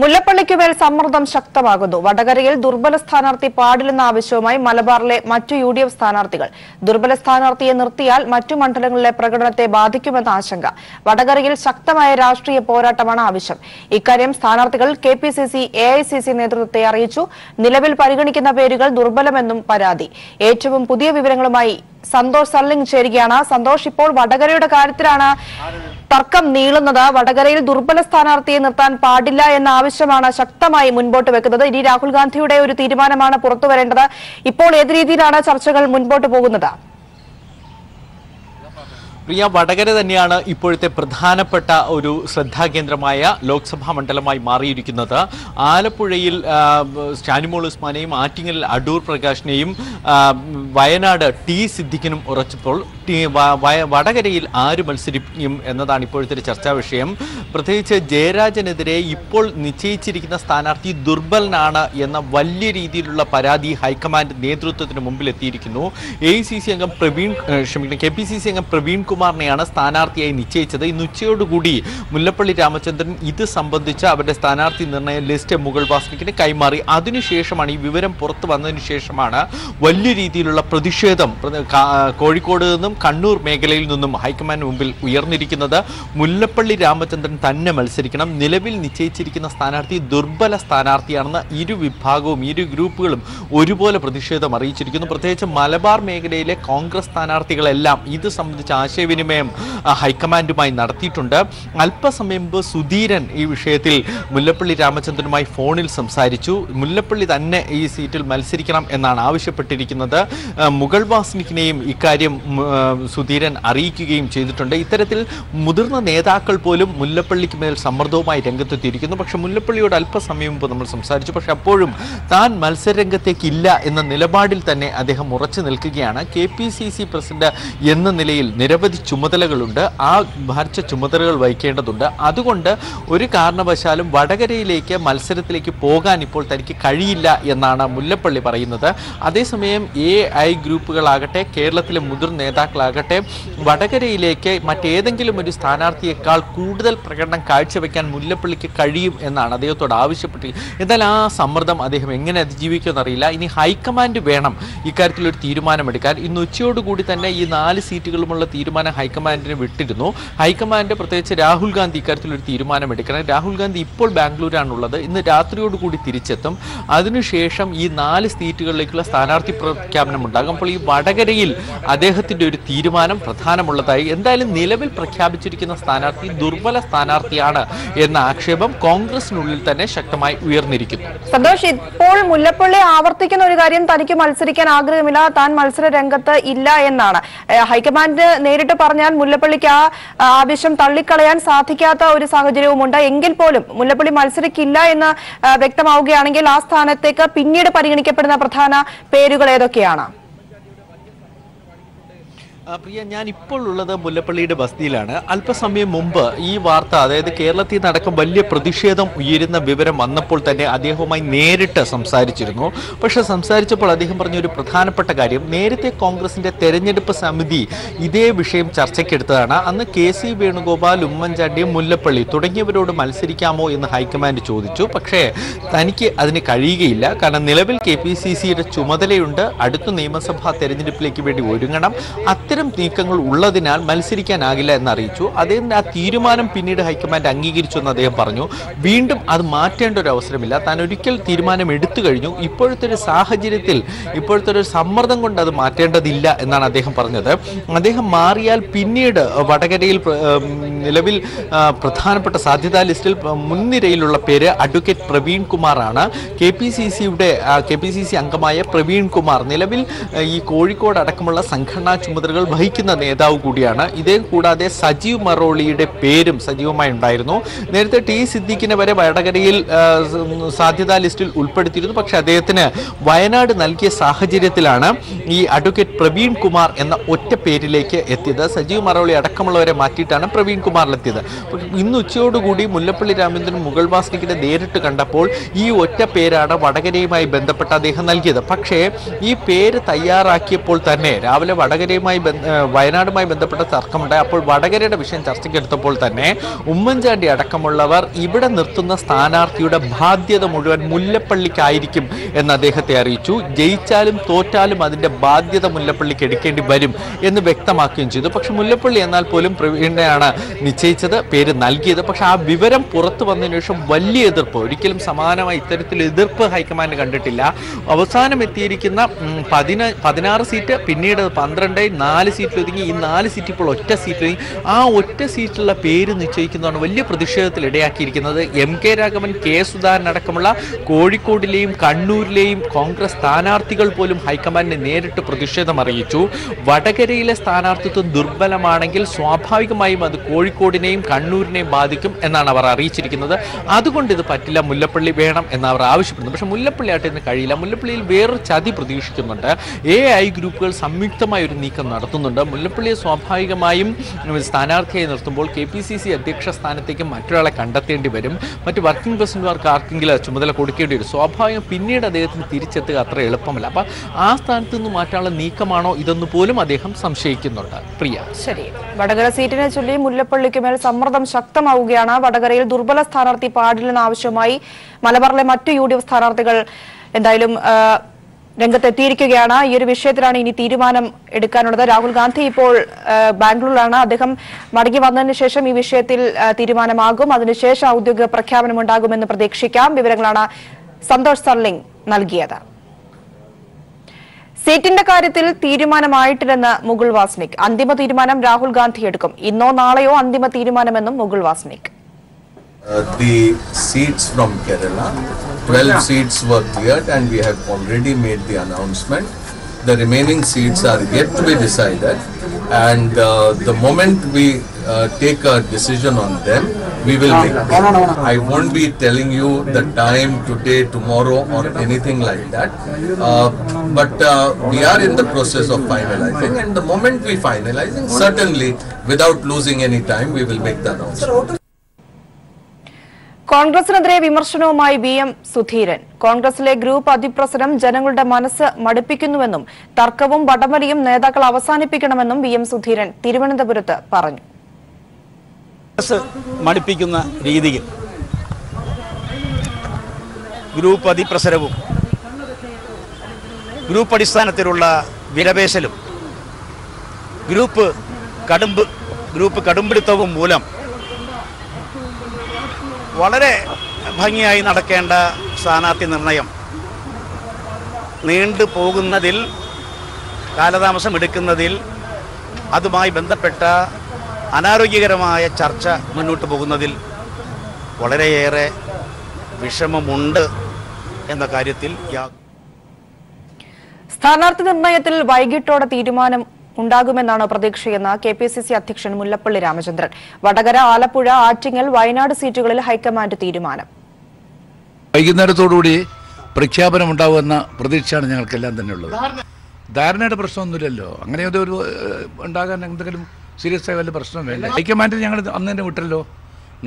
മുല്ലപ്പള്ളിക്കുമേൽ സമ്മർദ്ദം ശക്തമാകുന്നു. വടകരയിൽ ദുർബല സ്ഥാനാർത്ഥി പാടില്ലെന്ന ആവശ്യവുമായി മലബാറിലെ മറ്റു UDF സ്ഥാനാർത്ഥികൾ. ദുർബല സ്ഥാനാർത്ഥിയെ നിർത്തിയാൽ മറ്റു മണ്ഡലങ്ങളിലെ പ്രകടനത്തെ ബാധിക്കുമെന്ന ആശങ്ക. വടകരയിൽ ശക്തമായ രാഷ്ട്രീയ പോരാട്ടമാണ് ആവശ്യം. ഇക്കാര്യം സ്ഥാനാർത്ഥികൾ KPCC AICC നേതൃത്വത്തെ അറിയിച്ചു. നിലവിൽ പരിഗണിക്കുന്ന പേരുകൾ ദുർബലമെന്നും പരാതി. ഏറ്റവും പുതിയ വിവരങ്ങളുമായി സന്തോഷ് സർലിംഗ് ചേരുകയാണ്. സന്തോഷ്, ഇപ്പോൾ വടകരയുടെ കാര്യത്തിലാണ് തർക്കം നീളുന്നത്. വടകരയിൽ ദുർബല സ്ഥാനാർത്ഥിയെ നിർത്താൻ പാടില്ല എന്ന ആവശ്യമാണ് ശക്തമായി മുൻപോട്ട് വെക്കുന്നത്. ഇനി രാഹുൽ ഗാന്ധിയുടെ ഒരു തീരുമാനമാണ് പുറത്തു വരേണ്ടത്. ഇപ്പോൾ ഏത് രീതിയിലാണ് ചർച്ചകൾ മുൻപോട്ട് പോകുന്നത്? പ്രിയ, വടകര തന്നെയാണ് ഇപ്പോഴത്തെ പ്രധാനപ്പെട്ട ഒരു ശ്രദ്ധാകേന്ദ്രമായ ലോക്സഭാ മണ്ഡലമായി മാറിയിരിക്കുന്നത്. ആലപ്പുഴയിൽ ഷാനിമോൾ ഉസ്മാനെയും ആറ്റിങ്ങലിൽ അടൂർ പ്രകാശിനെയും വയനാട് T സിദ്ദിഖിനും ഉറച്ചപ്പോൾ വടകരയിൽ ആര് മത്സരിക്കും എന്നതാണ് ഇപ്പോഴത്തെ ചർച്ചാ വിഷയം. പ്രത്യേകിച്ച് ജയരാജനെതിരെ ഇപ്പോൾ നിശ്ചയിച്ചിരിക്കുന്ന സ്ഥാനാർത്ഥി ദുർബലനാണ് എന്ന വലിയ രീതിയിലുള്ള പരാതി ഹൈക്കമാൻഡ് നേതൃത്വത്തിന് മുമ്പിലെത്തിയിരിക്കുന്നു. AICC അംഗം KPCC അംഗം പ്രവീൺ കുമാറിനെയാണ് സ്ഥാനാർത്ഥിയായി നിശ്ചയിച്ചത്. ഇന്ന് ഉച്ചയോടുകൂടി മുല്ലപ്പള്ളി രാമചന്ദ്രൻ ഇത് സംബന്ധിച്ച് അവരുടെ സ്ഥാനാർത്ഥി നിർണയ ലിസ്റ്റ് മുഗൾ വാസ്നിക്കിന് കൈമാറി. അതിനുശേഷമാണ് ഈ വിവരം പുറത്തു വന്നതിന് ശേഷമാണ് വലിയ രീതിയിലുള്ള പ്രതിഷേധം കോഴിക്കോട് നിന്നും കണ്ണൂർ മേഖലയിൽ നിന്നും ഹൈക്കമാൻഡ് മുമ്പിൽ ഉയർന്നിരിക്കുന്നത്. മുല്ലപ്പള്ളി രാമചന്ദ്രൻ തന്നെ മത്സരിക്കണം, നിലവിൽ നിശ്ചയിച്ചിരിക്കുന്ന സ്ഥാനാർത്ഥി ദുർബല സ്ഥാനാർത്ഥിയാണെന്ന് ഇരു വിഭാഗവും ഇരു ഗ്രൂപ്പുകളും ഒരുപോലെ പ്രതിഷേധം അറിയിച്ചിരിക്കുന്നു. പ്രത്യേകിച്ച് മലബാർ മേഖലയിലെ കോൺഗ്രസ് സ്ഥാനാർത്ഥികളെല്ലാം ഇത് സംബന്ധിച്ച് ആശയവിനിമയം ഹൈക്കമാൻഡുമായി നടത്തിയിട്ടുണ്ട്. അല്പസമയം മുമ്പ് സുധീരൻ ഈ വിഷയത്തിൽ മുല്ലപ്പള്ളി രാമചന്ദ്രനുമായി ഫോണിൽ സംസാരിച്ചു. മുല്ലപ്പള്ളി തന്നെ ഈ സീറ്റിൽ മത്സരിക്കണം എന്നാണ് ആവശ്യപ്പെട്ടിരിക്കുന്നത്. മുഗൾ വാസ്നിക്കിനെയും ഇക്കാര്യം സുധീരൻ അറിയിക്കുകയും ചെയ്തിട്ടുണ്ട്. ഇത്തരത്തിൽ മുതിർന്ന നേതാക്കൾ പോലും മുല്ലപ്പള്ളിക്ക് മേൽ സമ്മർദ്ദവുമായി രംഗത്തെത്തിയിരിക്കുന്നു. പക്ഷെ മുല്ലപ്പള്ളിയോട് അല്പസമയം മുമ്പ് നമ്മൾ സംസാരിച്ചു. പക്ഷെ അപ്പോഴും താൻ മത്സരരംഗത്തേക്കില്ല എന്ന നിലപാടിൽ തന്നെ അദ്ദേഹം ഉറച്ചു നിൽക്കുകയാണ്. KPCC പ്രസിഡന്റ് എന്ന നിലയിൽ നിരവധി ചുമതലകളുണ്ട്. ആ ഭാരിച്ച ചുമതലകൾ വഹിക്കേണ്ടതുണ്ട്. അതുകൊണ്ട് ഒരു കാരണവശാലും വടകരയിലേക്ക് മത്സരത്തിലേക്ക് പോകാൻ ഇപ്പോൾ തനിക്ക് കഴിയില്ല എന്നാണ് മുല്ലപ്പള്ളി പറയുന്നത്. അതേസമയം AI ഗ്രൂപ്പുകളാകട്ടെ കേരളത്തിലെ മുതിർന്ന നേതാക്കളാകട്ടെ വടകരയിലേക്ക് മറ്റേതെങ്കിലും ഒരു സ്ഥാനാർത്ഥിയേക്കാൾ കൂടുതൽ പ്രകടനം കാഴ്ചവെക്കാൻ മുല്ലപ്പള്ളിക്ക് കഴിയും എന്നാണ് അദ്ദേഹത്തോട് ആവശ്യപ്പെട്ടത്. എന്നാൽ ആ സമ്മർദ്ദം അദ്ദേഹം എങ്ങനെ അതിജീവിക്കുമെന്നറിയില്ല. ഇനി ഹൈക്കമാൻഡ് വേണം ഇക്കാര്യത്തിലൊരു തീരുമാനമെടുക്കാൻ. ഇന്ന് ഉച്ചയോടുകൂടി തന്നെ ഈ 4 സീറ്റുകളുമുള്ള തീരുമാനം ഹൈക്കമാൻഡിന് വിട്ടിരുന്നു. ഹൈക്കമാൻഡ് പ്രത്യേകിച്ച് രാഹുൽ ഗാന്ധി ഇക്കാര്യത്തിലൊരു തീരുമാനമെടുക്കണം. രാഹുൽ ഗാന്ധി ഇപ്പോൾ ബാംഗ്ലൂരാണുള്ളത്. ഇന്ന് രാത്രിയോടുകൂടി തിരിച്ചെത്തും. അതിനുശേഷം ഈ 4 സീറ്റുകളിലേക്കുള്ള സ്ഥാനാർത്ഥി പ്രഖ്യാപനം ഉണ്ടാകും. അപ്പോൾ ഈ വടകരയിൽ അദ്ദേഹത്തിന്റെ ഒരു തീരുമാനം പ്രധാനമുള്ളതായി. എന്തായാലും നിലവിൽ പ്രഖ്യാപിച്ചിരിക്കുന്ന സ്ഥാനാർത്ഥി ദുർബല സ്ഥാനാർത്ഥിയാണ് എന്ന ആക്ഷേപം കോൺഗ്രസിനുള്ളിൽ തന്നെ ശക്തമായി ഉയർന്നിരിക്കുന്നു. സന്തോഷ്, ഇപ്പോൾ മുല്ലപ്പള്ളി ആവർത്തിക്കുന്ന ഒരു കാര്യം തനിക്ക് മത്സരിക്കാൻ ആഗ്രഹമില്ല, താൻ മത്സര രംഗത്ത് ഇല്ല എന്നാണ്. ഹൈക്കമാൻഡ് നേരിട്ട് പറഞ്ഞാൽ മുല്ലപ്പള്ളിക്ക് ആ ആവശ്യം തള്ളിക്കളയാൻ സാധിക്കാത്ത ഒരു സാഹചര്യവുമുണ്ട്. എങ്കിൽ പോലും മുല്ലപ്പള്ളി മത്സരിക്കില്ല എന്ന് വ്യക്തമാവുകയാണെങ്കിൽ ആ സ്ഥാനത്തേക്ക് പിന്നീട് പരിഗണിക്കപ്പെടുന്ന പ്രധാന പേരുകൾ ഏതൊക്കെയാണ്? പ്രിയ, ഞാൻ ഇപ്പോൾ ഉള്ളത് മുല്ലപ്പള്ളിയുടെ ബസ്തിയിലാണ്. അല്പസമയം മുമ്പ് ഈ വാർത്ത, അതായത് കേരളത്തിൽ നടക്കം വലിയ പ്രതിഷേധം ഉയരുന്ന വിവരം വന്നപ്പോൾ തന്നെ അദ്ദേഹവുമായി നേരിട്ട് സംസാരിച്ചിരുന്നു. പക്ഷെ സംസാരിച്ചപ്പോൾ അദ്ദേഹം പറഞ്ഞ ഒരു പ്രധാനപ്പെട്ട കാര്യം, നേരത്തെ കോൺഗ്രസിന്റെ തെരഞ്ഞെടുപ്പ് സമിതി ഇതേ വിഷയം ചർച്ചയ്ക്കെടുത്തതാണ്. അന്ന് KC വേണുഗോപാൽ, ഉമ്മൻചാണ്ടി, മുല്ലപ്പള്ളി തുടങ്ങിയവരോട് മത്സരിക്കാമോ എന്ന് ഹൈക്കമാൻഡ് ചോദിച്ചു. പക്ഷേ തനിക്ക് അതിന് കഴിയുകയില്ല. കാരണം നിലവിൽ KPCCയുടെ ചുമതലയുണ്ട്. അടുത്ത നിയമസഭാ തെരഞ്ഞെടുപ്പിലേക്ക് വേണ്ടി ഒരുങ്ങണം. അത്തരം നീക്കങ്ങൾ ഉള്ളതിനാൽ മത്സരിക്കാനാകില്ല എന്നറിയിച്ചു. അദ്ദേഹത്തിന്റെ ആ തീരുമാനം പിന്നീട് ഹൈക്കമാൻഡ് അംഗീകരിച്ചു എന്ന് അദ്ദേഹം പറഞ്ഞു. വീണ്ടും അത് മാറ്റേണ്ട ഒരു അവസരമില്ല. താൻ ഒരിക്കൽ തീരുമാനം എടുത്തു കഴിഞ്ഞു. ഇപ്പോഴത്തെ ഒരു സാഹചര്യത്തിൽ, ഇപ്പോഴത്തെ ഒരു സമ്മർദ്ദം കൊണ്ട് അത് മാറ്റേണ്ടതില്ല എന്നാണ് അദ്ദേഹം പറഞ്ഞത്. അദ്ദേഹം മാറിയാൽ പിന്നീട് വടകരയിൽ നിലവിൽ പ്രധാനപ്പെട്ട സാധ്യതാ ലിസ്റ്റിൽ മുൻനിരയിലുള്ള പേര് അഡ്വക്കേറ്റ് പ്രവീൺ കുമാറാണ്. KPCC അംഗമായ പ്രവീൺ കുമാർ നിലവിൽ ഈ കോഴിക്കോട് അടക്കമുള്ള സംഘടനാ ചുമതലകൾ വഹിക്കുന്ന നേതാവ് കൂടിയാണ്. ഇതേ കൂടാതെ സജീവ് മറോളിയുടെ പേരും സജീവമായി ഉണ്ടായിരുന്നു. നേരത്തെ T സിദ്ദിഖിനെ വരെ വടകരയിൽ സാധ്യതാ ലിസ്റ്റിൽ ഉൾപ്പെടുത്തിയിരുന്നു. പക്ഷെ അദ്ദേഹത്തിന് വയനാട് നൽകിയ സാഹചര്യത്തിലാണ് ഈ അഡ്വക്കേറ്റ് പ്രവീൺ കുമാർ എന്ന ഒറ്റ പേരിലേക്ക് എത്തിയത്. സജീവ് മറോളി അടക്കമുള്ളവരെ മാറ്റിയിട്ടാണ് പ്രവീൺ കുമാറിലെത്തിയത്. ഇന്ന് ഉച്ചയോടുകൂടി മുല്ലപ്പള്ളി രാമചന്ദ്രൻ മുഗൾ വാസ്നിക്കിനെ നേരിട്ട് കണ്ടപ്പോൾ ഈ ഒറ്റ പേരാണ് വടകരയുമായി ബന്ധപ്പെട്ട് അദ്ദേഹം നൽകിയത്. പക്ഷേ ഈ പേര് തയ്യാറാക്കിയപ്പോൾ തന്നെ രാവിലെ വടകരയുമായി വയനാടുമായി ബന്ധപ്പെട്ട തർക്കമുണ്ടായി. അപ്പോൾ വടകരയുടെ വിഷയം ചർച്ചയ്ക്കെടുത്തപ്പോൾ തന്നെ ഉമ്മൻചാണ്ടി അടക്കമുള്ളവർ ഇവിടെ നിർത്തുന്ന സ്ഥാനാർത്ഥിയുടെ ബാധ്യത മുഴുവൻ മുല്ലപ്പള്ളിക്കായിരിക്കും എന്ന് അദ്ദേഹത്തെ അറിയിച്ചു. ജയിച്ചാലും തോറ്റാലും അതിന്റെ ബാധ്യത മുല്ലപ്പള്ളിക്ക് എടുക്കേണ്ടി വരും എന്ന് വ്യക്തമാക്കുകയും ചെയ്തു. പക്ഷെ മുല്ലപ്പള്ളി എന്നാൽ പോലും പ്രവീണയാണ് നിശ്ചയിച്ചത്, പേര് നൽകിയത്. പക്ഷെ ആ വിവരം പുറത്തു വന്നതിന് ശേഷം വലിയ എതിർപ്പ്, ഒരിക്കലും സമാനമായി ഇത്തരത്തിൽ എതിർപ്പ് ഹൈക്കമാൻഡ് കണ്ടിട്ടില്ല. അവസാനം എത്തിയിരിക്കുന്ന 16 സീറ്റ്, പിന്നീട് 12, 4 സീറ്റിൽ ഒതുങ്ങി. ഈ 4 സീറ്റ് ഇപ്പോൾ ഒറ്റ സീറ്റിൽ, ആ ഒറ്റ സീറ്റിലുള്ള പേര് നിശ്ചയിക്കുന്നതാണ് വലിയ പ്രതിഷേധത്തിൽ ഇടയാക്കിയിരിക്കുന്നത്. MK രാഘവൻ, K സുധാകരൻ അടക്കമുള്ള കോഴിക്കോടിലെയും കണ്ണൂരിലെയും കോൺഗ്രസ് സ്ഥാനാർത്ഥികൾ പോലും ഹൈക്കമാൻഡിനെ നേരിട്ട് പ്രതിഷേധം അറിയിച്ചു. വടകരയിലെ സ്ഥാനാർത്ഥിത്വം ദുർബലമാണെങ്കിൽ സ്വാഭാവികമായും അത് കോഴിക്കോടിനെയും കണ്ണൂരിനെയും ബാധിക്കും എന്നാണ് അവർ അറിയിച്ചിരിക്കുന്നത്. അതുകൊണ്ട് ഇത് പറ്റില്ല, മുല്ലപ്പള്ളി വേണം എന്ന് അവർ ആവശ്യപ്പെടുന്നു. പക്ഷെ മുല്ലപ്പള്ളി ആയിട്ട് ഇതിന് കഴിയില്ല. മുല്ലപ്പള്ളിയിൽ വേറൊരു ചതി പ്രതീക്ഷിക്കുന്നുണ്ട്. AI ഗ്രൂപ്പുകൾ സംയുക്തമായ ഒരു നീക്കം നടത്തുന്നുണ്ട്. മുല്ലപ്പള്ളിയെ സ്വാഭാവികമായും സ്ഥാനാർത്ഥിയായി നിർത്തുമ്പോൾ KPCC അധ്യക്ഷ സ്ഥാനത്തേക്ക് മറ്റൊരാളെ കണ്ടെത്തേണ്ടി വരും. മറ്റ് വർക്കിംഗ് പ്രസിഡന്റുമാർക്ക് ആർക്കെങ്കിലും ചുമതല കൊടുക്കേണ്ടി വരും. സ്വാഭാവികം പിന്നീട് അദ്ദേഹത്തിന് തിരിച്ചെത്തുക അത്ര എളുപ്പമല്ല. അപ്പം ആ സ്ഥാനത്ത് നിന്ന് മാറ്റാനുള്ള നീക്കമാണോ ഇതെന്ന് പോലും അദ്ദേഹം സംശയിക്കുന്നുണ്ട്. പ്രിയ, ശരി. വടകര സീറ്റിനെ ചൊല്ലി മുല്ലപ്പള്ളിക്ക് മേൽ സമ്മർദ്ദം ശക്തമാവുകയാണ്. വടകരയിൽ ദുർബല സ്ഥാനാർത്ഥി പാടില്ലെന്ന ആവശ്യവുമായി മലബാറിലെ മറ്റു UDF സ്ഥാനാർത്ഥികൾ എന്തായാലും രംഗത്തെത്തിയിരിക്കുകയാണ്. ഈ ഒരു വിഷയത്തിലാണ് ഇനി തീരുമാനം എടുക്കാനുള്ളത്. രാഹുൽ ഗാന്ധി ഇപ്പോൾ ബാംഗ്ലൂരിലാണ്. അദ്ദേഹം മടങ്ങി വന്നതിന് ശേഷം ഈ വിഷയത്തിൽ തീരുമാനമാകും. അതിനുശേഷം ഔദ്യോഗിക പ്രഖ്യാപനമുണ്ടാകുമെന്ന് പ്രതീക്ഷിക്കാം. വിവരങ്ങളാണ് സന്തോഷ് സർലിംഗ് നൽകിയത്. സീറ്റിന്റെ കാര്യത്തിൽ തീരുമാനമായിട്ടില്ലെന്ന് മുകുൾ വാസ്നിക്. അന്തിമ തീരുമാനം രാഹുൽ ഗാന്ധി എടുക്കും. ഇന്നോ നാളെയോ അന്തിമ തീരുമാനമെന്നും Mukul Wasnik. The seats from Kerala, 12 seats were cleared and we have already made the announcement. The remaining seats are yet to be decided, and the moment we take a decision on them, we will make it. I won't be telling you the time today, tomorrow or anything like that, but we are in the process of finalizing, and the moment we finalizing, certainly without losing any time, we will make the announcement. കോൺഗ്രസിനെതിരെ വിമർശനവുമായി VM Sudheeran. കോൺഗ്രസിലെ group അതിപ്രസരം ജനങ്ങളുടെ മനസ്സ് മടുപ്പിക്കുന്നുവെന്നും തർക്കവും വടംവലിയും നേതാക്കൾ അവസാനിപ്പിക്കണമെന്നും VM Sudheeran തിരുവനന്തപുരത്ത് പറഞ്ഞു. മടുപ്പിക്കുന്ന രീതിയിൽ ഗ്രൂപ്പ് അതിപ്രസരവും ഗ്രൂപ്പ് അടിസ്ഥാനത്തിലുള്ള വിലപേശലും ഗ്രൂപ്പ് കടുംപിടുത്തവും മൂലം വളരെ ഭംഗിയായി നടക്കേണ്ട സ്ഥാനാർത്ഥി നിർണയം നീണ്ടു പോകുന്നതിൽ, കാലതാമസം എടുക്കുന്നതിൽ, അതുമായി ബന്ധപ്പെട്ട അനാരോഗ്യകരമായ ചർച്ച മുന്നോട്ട് പോകുന്നതിൽ വളരെയേറെ വിഷമമുണ്ട് എന്ന കാര്യത്തിൽ സ്ഥാനാർത്ഥി നിർണയത്തിൽ വൈകിട്ടോടെ തീരുമാനം ഉണ്ടാകുമെന്നാണ് പ്രതീക്ഷയെന്ന് KPCC അധ്യക്ഷൻ മുല്ലപ്പള്ളി രാമചന്ദ്രൻ. വടകര, ആലപ്പുഴ, ആറ്റിങ്ങൽ, വയനാട് സീറ്റുകളിൽ ഹൈക്കമാൻഡ് തീരുമാനം. വൈകുന്നേരത്തോടുകൂടി പ്രഖ്യാപനം ഉണ്ടാവുമെന്ന പ്രതീക്ഷയാണ് ഞങ്ങൾക്കെല്ലാം തന്നെ ഉള്ളത്. ധാരണയുടെ പ്രശ്നമൊന്നുമില്ലല്ലോ. അങ്ങനെ ഒരു ഉണ്ടാകാൻ എന്തെങ്കിലും സീരിയസ് ആയ വല്ല പ്രശ്നം വേണ്ട. ഹൈക്കമാൻഡ് ഞങ്ങൾ അന്ന് തന്നെ വിട്ടല്ലോ.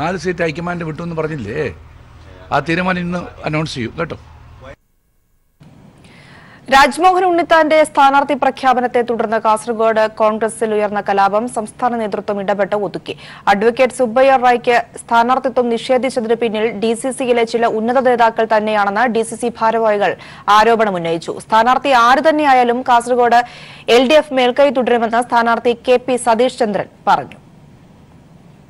4 സീറ്റ് ഹൈക്കമാൻഡ് വിട്ടു എന്ന് പറഞ്ഞില്ലേ? ആ തീരുമാനം ഇന്ന് അനൗൺസ് ചെയ്യും കേട്ടോ. രാജ്മോഹൻ ഉണ്ണിത്താന്റെ സ്ഥാനാർത്ഥി പ്രഖ്യാപനത്തെ തുടർന്ന് കാസർഗോഡ് കോൺഗ്രസിൽ ഉയർന്ന കലാപം സംസ്ഥാന നേതൃത്വം ഇടപെട്ട് ഒതുക്കി. അഡ്വക്കേറ്റ് സുബ്ബയ്യ റായ്ക്ക് സ്ഥാനാർത്ഥിത്വം നിഷേധിച്ചതിന് പിന്നിൽ DCCയിലെ ചില ഉന്നത നേതാക്കൾ തന്നെയാണെന്ന് DCC ഭാരവാഹികൾ ആരോപണമുന്നയിച്ചു. സ്ഥാനാർത്ഥി ആര് തന്നെയായാലും കാസർഗോഡ് LDF മേൽക്കൈ തുടരുമെന്ന് സ്ഥാനാർത്ഥി KP സതീഷ് ചന്ദ്രൻ പറഞ്ഞു.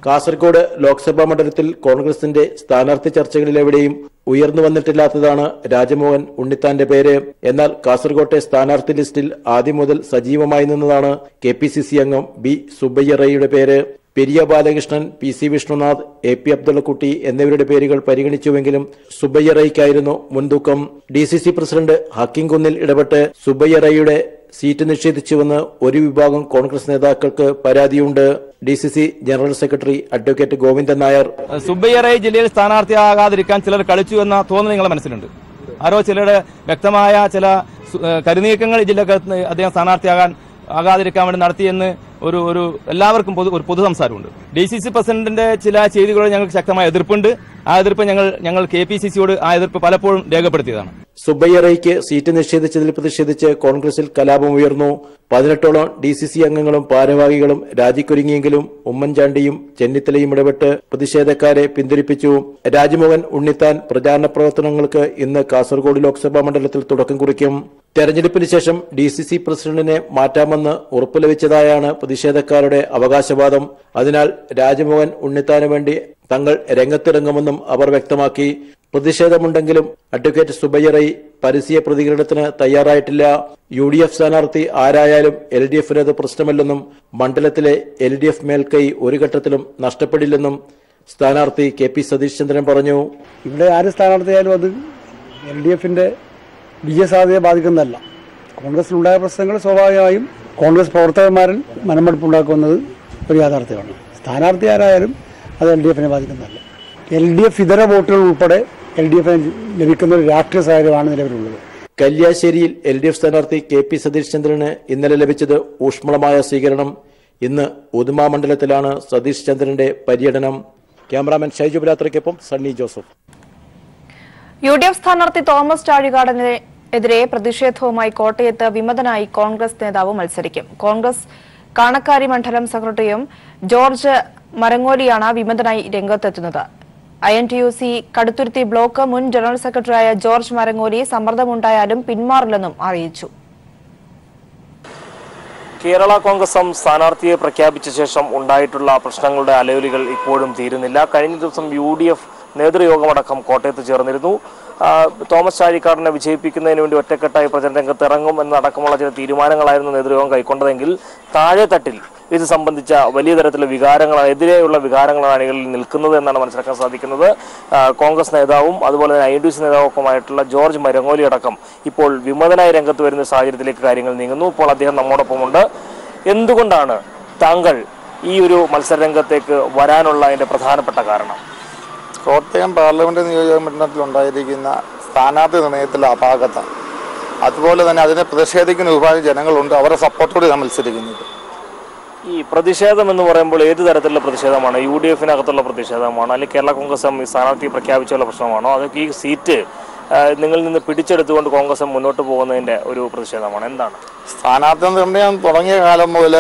കാസർഗോഡ് ലോക്സഭാ മണ്ഡലത്തിൽ കോൺഗ്രസിന്റെ സ്ഥാനാർത്ഥി ചർച്ചകളിലെവിടെയും ഉയർന്നു വന്നിട്ടില്ലാത്തതാണ് രാജ്മോഹൻ ഉണ്ണിത്താന്റെ പേര്. എന്നാൽ കാസർഗോട്ടെ സ്ഥാനാർത്ഥി ലിസ്റ്റിൽ ആദ്യം മുതൽ സജീവമായി നിന്നതാണ് KPCC അംഗം B സുബ്ബയ്യ റൈയുടെ പേര്. പെരിയ ബാലകൃഷ്ണൻ, PC വിഷ്ണുനാഥ്, AP അബ്ദുള്ളക്കുട്ടി എന്നിവരുടെ പേരുകൾ പരിഗണിച്ചുവെങ്കിലും സുബ്ബയ്യ റൈക്കായിരുന്നു മുൻതൂക്കം. DCC പ്രസിഡന്റ് ഹക്കിം കുന്നിൽ ഇടപെട്ട് സുബ്ബയ്യ റൈയുടെ സീറ്റ് നിഷേധിച്ചുവെന്ന് ഒരു വിഭാഗം കോൺഗ്രസ് നേതാക്കൾക്ക് പരാതിയുണ്ട്. DCC general secretary advocate Govindan Nair. Subbayya Rai ജില്ലയിൽ സ്ഥാനാർത്ഥിയാകാതിരിക്കാൻ ചിലർ കളിച്ചു എന്ന തോന്നൽ നിങ്ങളുടെ മനസ്സിലുണ്ട്. ആരോ ചിലരുടെ വ്യക്തമായ ചില കരുനീക്കങ്ങൾ ജില്ലക്ക് അദ്ദേഹം സ്ഥാനാർത്ഥിയാകാതിരിക്കാൻ വേണ്ടി നടത്തിയെന്ന് ഒരു എല്ലാവർക്കും ഒരു പൊതു സംസാരമുണ്ട്. DCC പ്രസിഡന്റിന്റെ ചില ചെയ്തികളോട് ഞങ്ങൾക്ക് ശക്തമായ എതിർപ്പുണ്ട്. ആ എതിർപ്പ് ഞങ്ങൾ KPCCയോട് ആ എതിർപ്പ് പലപ്പോഴും രേഖപ്പെടുത്തിയതാണ്. സുബ്ബയ്യറയ്ക്ക് സീറ്റ് നിഷേധിച്ചതിൽ പ്രതിഷേധിച്ച് കോൺഗ്രസിൽ കലാപം ഉയർന്നു. 18ഓളം DCC അംഗങ്ങളും ഭാരവാഹികളും രാജിക്കൊരുങ്ങിയെങ്കിലും ഉമ്മൻചാണ്ടിയും ചെന്നിത്തലയും ഇടപെട്ട് പ്രതിഷേധക്കാരെ പിന്തിരിപ്പിച്ചു. രാജ്മോഹൻ ഉണ്ണിത്താൻ പ്രചാരണ പ്രവർത്തനങ്ങൾക്ക് ഇന്ന് കാസർഗോഡ് ലോക്സഭാ മണ്ഡലത്തിൽ തുടക്കം കുറിക്കും. തെരഞ്ഞെടുപ്പിന് ശേഷം DCC പ്രസിഡന്റിനെ മാറ്റാമെന്ന് ഉറപ്പു ലഭിച്ചതായാണ് പ്രതിഷേധക്കാരുടെ അവകാശവാദം. അതിനാൽ രാജ്മോഹൻ ഉണ്ണിത്താന് വേണ്ടി തങ്ങൾ രംഗത്തിറങ്ങുമെന്നും അവർ വ്യക്തമാക്കി. പ്രതിഷേധമുണ്ടെങ്കിലും അഡ്വക്കേറ്റ് സുബ്ബയ്യറൈ പരസ്യ പ്രതികരണത്തിന് തയ്യാറായിട്ടില്ല. UDF സ്ഥാനാർത്ഥി ആരായാലും LDFന് അത് പ്രശ്നമല്ലെന്നും മണ്ഡലത്തിലെ LDF മേൽക്കൈ ഒരു ഘട്ടത്തിലും നഷ്ടപ്പെടില്ലെന്നും സ്ഥാനാർത്ഥി KP സതീഷ് ചന്ദ്രൻ പറഞ്ഞു. ഇവിടെ ആര് സ്ഥാനാർത്ഥിയായാലും അത് LDFന്റെ വിജയസാധ്യതയെ ബാധിക്കുന്നതല്ല. കോൺഗ്രസിലുണ്ടായ പ്രശ്നങ്ങൾ സ്വാഭാവികമായും കോൺഗ്രസ് പ്രവർത്തകന്മാരിൽ മനമെടുപ്പുണ്ടാക്കുന്നത് ഒരു യാഥാർത്ഥ്യമാണ്. സ്ഥാനാർത്ഥി ആരായാലും അത് LDFനെ ബാധിക്കുന്നതല്ല. LDF ഇതര വോട്ടുകൾ ഉൾപ്പെടെ LDFന് ലഭിക്കുന്ന ഒരു രാഷ്ട്രീയ സാഹചര്യമാണ് നിലവിലുള്ളത്. കല്യാശ്ശേരിയിൽ LDF സ്ഥാനാർത്ഥി KP സതീഷ് ചന്ദ്രന് ഇന്നലെ ലഭിച്ചത് ഊഷ്മളമായ സ്വീകരണം. ഇന്ന് ഉദുമ മണ്ഡലത്തിലാണ് സതീഷ് ചന്ദ്രന്റെ പര്യടനം. ക്യാമറാമാൻ ഷൈജു ബിലാത്രയ്ക്കൊപ്പം സണ്ണി ജോസഫ്. UDF സ്ഥാനാർത്ഥി തോമസ് ചാഴികാടനെതിരെ പ്രതിഷേധവുമായി കോട്ടയത്ത് വിമതനായി കോൺഗ്രസ് നേതാവ് മത്സരിക്കും. കോൺഗ്രസ് കാണക്കാരി മണ്ഡലം സെക്രട്ടറിയും ജോർജ് മരങ്ങോലിയാണ് വിമതനായി രംഗത്തെത്തുന്നത്. INTUC കടുത്തുരുത്തി ബ്ലോക്ക് മുൻ ജനറൽ സെക്രട്ടറിയായ ജോർജ് മരങ്ങോലി സമ്മർദ്ദമുണ്ടായാലും പിന്മാറില്ലെന്നും അറിയിച്ചു. കേരള കോൺഗ്രസ് സ്ഥാനാർത്ഥിയെ പ്രഖ്യാപിച്ച ശേഷം ഉണ്ടായിട്ടുള്ള പ്രശ്നങ്ങളുടെ അലയൊലികൾ ഇപ്പോഴും തീരുന്നില്ല. കഴിഞ്ഞ ദിവസം UDF നേതൃയോഗമടക്കം കോട്ടയത്ത് ചേർന്നിരുന്നു. തോമസ് ചാഴിക്കാടനെ വിജയിപ്പിക്കുന്നതിന് വേണ്ടി ഒറ്റക്കെട്ടായി പ്രചരണ രംഗത്ത് ഇറങ്ങും എന്നടക്കമുള്ള ചില തീരുമാനങ്ങളായിരുന്നു നേതൃയോഗം കൈക്കൊണ്ടതെങ്കിൽ താഴെത്തട്ടിൽ ഇത് സംബന്ധിച്ച വലിയ തരത്തിലുള്ള എതിരെയുള്ള വികാരങ്ങളാണ് അണികളിൽ നിൽക്കുന്നത് എന്നാണ് മനസ്സിലാക്കാൻ സാധിക്കുന്നത്. കോൺഗ്രസ് നേതാവും അതുപോലെ തന്നെ INTUC നേതാവുമായിട്ടുള്ള ജോർജ് മരങ്ങോലി അടക്കം ഇപ്പോൾ വിമതനായി രംഗത്ത് വരുന്ന സാഹചര്യത്തിലേക്ക് കാര്യങ്ങൾ നീങ്ങുന്നു. ഇപ്പോൾ അദ്ദേഹം നമ്മോടൊപ്പമുണ്ട്. എന്തുകൊണ്ടാണ് താങ്കൾ ഈ ഒരു മത്സരരംഗത്തേക്ക് വരാനുള്ള അതിന്റെ പ്രധാനപ്പെട്ട കാരണം? കോട്ടയം പാർലമെന്റ് നിയോജക മണ്ഡലത്തിലുണ്ടായിരിക്കുന്ന സ്ഥാനാർത്ഥി നിർണയത്തിലെ അപാകത, അതുപോലെ തന്നെ അതിനെ പ്രതിഷേധിക്കുന്ന വിഭാഗം ജനങ്ങളുണ്ട്. അവരുടെ സപ്പോർട്ടോടെ ഞാൻ മത്സരിക്കുന്നത്. ഈ പ്രതിഷേധം എന്ന് പറയുമ്പോൾ ഏത് തരത്തിലുള്ള പ്രതിഷേധമാണ്? UDFനകത്തുള്ള പ്രതിഷേധമാണോ, അല്ലെങ്കിൽ കേരള കോൺഗ്രസ് ഈ സ്ഥാനാർത്ഥി പ്രഖ്യാപിച്ചുള്ള പ്രശ്നമാണോ, അതൊക്കെ ഈ സീറ്റ് നിങ്ങളിൽ നിന്ന് പിടിച്ചെടുത്തുകൊണ്ട് കോൺഗ്രസ് മുന്നോട്ട് പോകുന്നതിന്റെ ഒരു പ്രതിഷേധമാണ്? എന്താണ്? സ്ഥാനാർത്ഥി നിർണയം തുടങ്ങിയ കാലം മുതൽ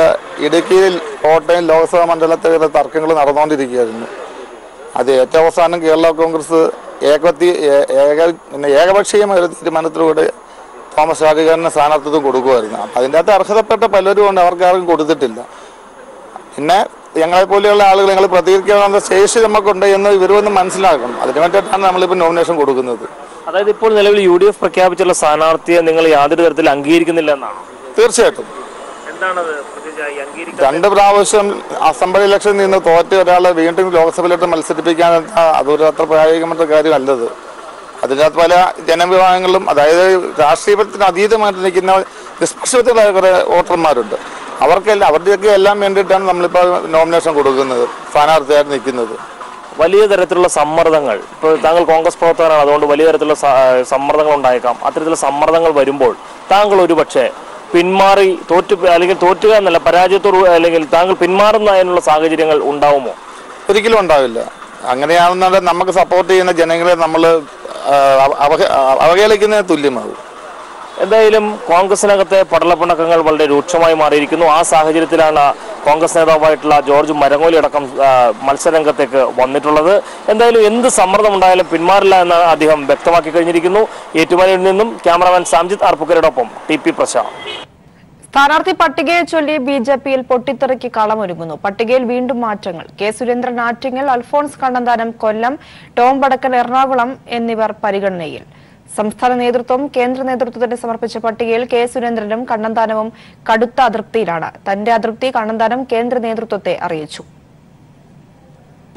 ഇടുക്കിയിൽ കോട്ടയം ലോക്സഭാ മണ്ഡലത്തിലെ തർക്കങ്ങൾ നടന്നുകൊണ്ടിരിക്കുകയായിരുന്നു. അത് ഏറ്റവും അവസാനം കേരള കോൺഗ്രസ് ഏകപക്ഷീയമായ ഒരു തീരുമാനത്തിലൂടെ തോമസ് ചാഴികാടന് സ്ഥാനാർത്ഥിത്വം കൊടുക്കുമായിരുന്നു. അപ്പം അതിൻ്റെ അകത്ത് അർഹതപ്പെട്ട പലരും കൊണ്ട് അവർക്കാർക്കും കൊടുത്തിട്ടില്ല. പിന്നെ ഞങ്ങളെപ്പോലെയുള്ള ആളുകൾ ഞങ്ങൾ പ്രതികരിക്കാനുള്ള ശേഷി നമുക്കുണ്ട് എന്ന് ഇവരൊന്ന് മനസ്സിലാക്കണം. അതിനു വേണ്ടിയിട്ടാണ് നമ്മളിപ്പോൾ നോമിനേഷൻ കൊടുക്കുന്നത്. അതായത് ഇപ്പോൾ നിലവിൽ UDF പ്രഖ്യാപിച്ചുള്ള സ്ഥാനാർത്ഥിയെ നിങ്ങൾ യാതൊരു തരത്തിൽ അംഗീകരിക്കുന്നില്ല എന്നാണ്? തീർച്ചയായിട്ടും. എന്താണ് 2 പ്രാവശ്യം അസംബ്ലി ഇലക്ഷനിൽ നിന്ന് തോറ്റ ഒരാളെ വീണ്ടും ലോക്സഭയിലോട്ട് മത്സരിപ്പിക്കാൻ അതൊരു അത്ര പ്രായോഗികമായ കാര്യമല്ലത്. അതിനകത്ത് പല ജനവിഭാഗങ്ങളും, അതായത് രാഷ്ട്രീയത്തിന് അതീതമായിട്ട് നിൽക്കുന്ന നിഷ്പക്ഷമായ കുറേ വോട്ടർമാരുണ്ട്. അവരുടെയൊക്കെ എല്ലാം വേണ്ടിയിട്ടാണ് നമ്മളിപ്പോൾ നോമിനേഷൻ കൊടുക്കുന്നത്, സ്ഥാനാർത്ഥിയായിട്ട് നിൽക്കുന്നത്. വലിയ തരത്തിലുള്ള സമ്മർദ്ദങ്ങൾ, ഇപ്പോൾ താങ്കൾ കോൺഗ്രസ് പ്രവർത്തകനാണ്, അതുകൊണ്ട് വലിയ തരത്തിലുള്ള സമ്മർദ്ദങ്ങൾ ഉണ്ടായേക്കാം. അത്തരത്തിലുള്ള സമ്മർദ്ദങ്ങൾ വരുമ്പോൾ താങ്കൾ ഒരുപക്ഷെ പിന്മാറി അല്ലെങ്കിൽ തോറ്റുക എന്നല്ല, പരാജയത്തോട് അല്ലെങ്കിൽ താങ്കൾ പിന്മാറുന്നതിനുള്ള സാഹചര്യങ്ങൾ ഉണ്ടാവുമോ? ഒരിക്കലും ഉണ്ടാവില്ല. അങ്ങനെയാണെന്നുണ്ടെങ്കിൽ നമുക്ക് സപ്പോർട്ട് ചെയ്യുന്ന ജനങ്ങളെ നമ്മൾ അവഹേളിക്കുന്നതിന് തുല്യമാകും. എന്തായാലും കോൺഗ്രസിനകത്തെ പടലപ്പിണക്കങ്ങൾ വളരെ രൂക്ഷമായി മാറിയിരിക്കുന്നു. ആ സാഹചര്യത്തിലാണ് കോൺഗ്രസ് നേതാവായിട്ടുള്ള ജോർജ് മരങ്ങോലി അടക്കം മത്സരരംഗത്തേക്ക് വന്നിട്ടുള്ളത്. എന്തായാലും എന്ത് സമ്മർദ്ദം ഉണ്ടായാലും പിന്മാറില്ല എന്ന് അദ്ദേഹം വ്യക്തമാക്കി കഴിഞ്ഞിരിക്കുന്നു. ഏറ്റുമാനൂരിൽ നിന്നും ക്യാമറാമാൻ സാംജിത് ആർപ്പുക്കരോടൊപ്പം TP പ്രശാന്ത്. സ്ഥാനാർത്ഥി പട്ടികയെ ചൊല്ലി BJPയിൽ പൊട്ടിത്തെറിക്ക് കളമൊരുങ്ങുന്നു. പട്ടികയിൽ വീണ്ടും മാറ്റങ്ങൾ. K. സുരേന്ദ്രൻ ആറ്റിങ്ങൽ, അൽഫോൺസ് കണ്ണന്താനം കൊല്ലം, ടോം വടക്കൻ എറണാകുളം എന്നിവർ പരിഗണനയിൽ. സംസ്ഥാന നേതൃത്വം കേന്ദ്ര നേതൃത്വത്തിന് സമർപ്പിച്ച പട്ടികയിൽ K. സുരേന്ദ്രനും കണ്ണന്താനവും കടുത്ത അതൃപ്തിയിലാണ്. തന്റെ അതൃപ്തി കണ്ണന്താനം കേന്ദ്ര നേതൃത്വത്തെ അറിയിച്ചു.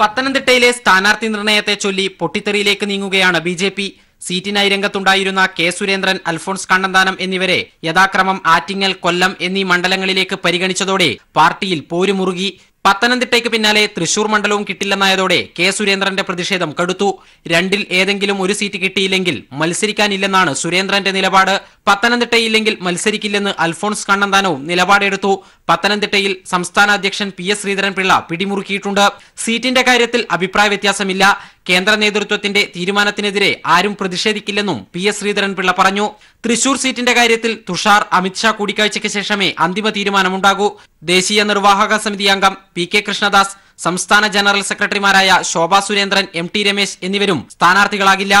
പത്തനംതിട്ടയിലെ സ്ഥാനാർത്ഥി നിർണയത്തെ ചൊല്ലി പൊട്ടിത്തെറിയിലേക്ക് നീങ്ങുകയാണ് BJP. സീറ്റിനായി രംഗത്തുണ്ടായിരുന്ന K. സുരേന്ദ്രൻ, അൽഫോൺസ് കണ്ണന്താനം എന്നിവരെ യഥാക്രമം ആറ്റിങ്ങൽ, കൊല്ലം എന്നീ മണ്ഡലങ്ങളിലേക്ക് പരിഗണിച്ചതോടെ പാർട്ടിയിൽ പോരുമുറുകി. പത്തനംതിട്ടയ്ക്ക് പിന്നാലെ തൃശൂർ മണ്ഡലവും കിട്ടില്ലെന്നായതോടെ കെ സുരേന്ദ്രന്റെ പ്രതിഷേധം കടുത്തു. രണ്ടിൽ ഏതെങ്കിലും ഒരു സീറ്റ് കിട്ടിയില്ലെങ്കിൽ മത്സരിക്കാനില്ലെന്നാണ് സുരേന്ദ്രന്റെ നിലപാട്. പത്തനംതിട്ടയില്ലെങ്കിൽ മത്സരിക്കില്ലെന്ന് അൽഫോൺസ് കണ്ണന്താനവും നിലപാടെടുത്തു. പത്തനംതിട്ടയിൽ സംസ്ഥാന അധ്യക്ഷൻ PS ശ്രീധരൻപിള്ള പിടിമുറുക്കിയിട്ടുണ്ട്. സീറ്റിന്റെ കാര്യത്തിൽ അഭിപ്രായ വ്യത്യാസമില്ല. കേന്ദ്ര നേതൃത്വത്തിന്റെ തീരുമാനത്തിനെതിരെ ആരും പ്രതിഷേധിക്കില്ലെന്നും PS ശ്രീധരൻപിള്ള പറഞ്ഞു. തൃശൂർ സീറ്റിന്റെ കാര്യത്തിൽ തുഷാർ അമിത്ഷാ കൂടിക്കാഴ്ചയ്ക്ക് ശേഷമേ അന്തിമ തീരുമാനമുണ്ടാകൂ. ദേശീയ നിർവാഹക സമിതി അംഗം PK കൃഷ്ണദാസ്, സംസ്ഥാന ജനറൽ സെക്രട്ടറിമാരായ ശോഭാ സുരേന്ദ്രൻ, MT രമേശ് എന്നിവരും സ്ഥാനാർത്ഥികളാകില്ല.